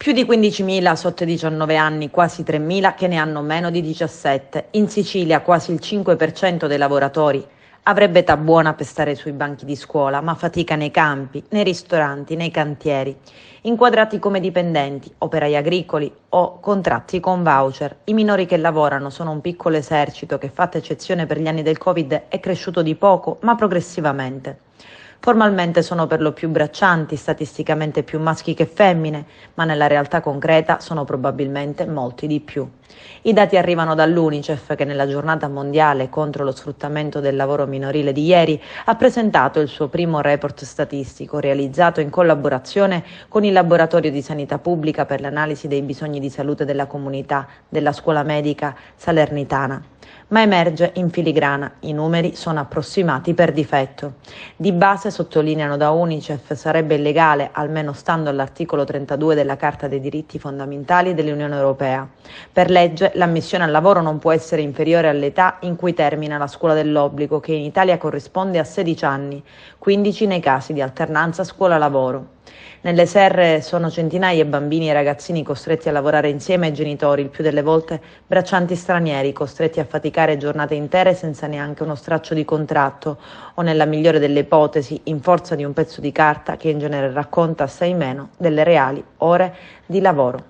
Più di 15.000 sotto i 19 anni, quasi 3.000 che ne hanno meno di 17. In Sicilia quasi il 5% dei lavoratori avrebbe età buona per stare sui banchi di scuola, ma fatica nei campi, nei ristoranti, nei cantieri, inquadrati come dipendenti, operai agricoli o contratti con voucher. I minori che lavorano sono un piccolo esercito che, fatta eccezione per gli anni del Covid, è cresciuto di poco, ma progressivamente. Formalmente sono per lo più braccianti, statisticamente più maschi che femmine, ma nella realtà concreta sono probabilmente molti di più. I dati arrivano dall'UNICEF che nella giornata mondiale contro lo sfruttamento del lavoro minorile di ieri ha presentato il suo primo report statistico realizzato in collaborazione con il Laboratorio di Sanità Pubblica per l'analisi dei bisogni di salute della comunità della Scuola Medica Salernitana. Ma emerge in filigrana, i numeri sono approssimati per difetto. Di base, sottolineano da UNICEF, sarebbe illegale, almeno stando all'articolo 32 della Carta dei diritti fondamentali dell'Unione Europea. Per legge l'ammissione al lavoro non può essere inferiore all'età in cui termina la scuola dell'obbligo, che in Italia corrisponde a 16 anni, 15 nei casi di alternanza scuola-lavoro. Nelle serre sono centinaia bambini e ragazzini costretti a lavorare insieme ai genitori, il più delle volte braccianti stranieri, costretti a faticare giornate intere senza neanche uno straccio di contratto o, nella migliore delle ipotesi, in forza di un pezzo di carta che in genere racconta assai meno delle reali ore di lavoro.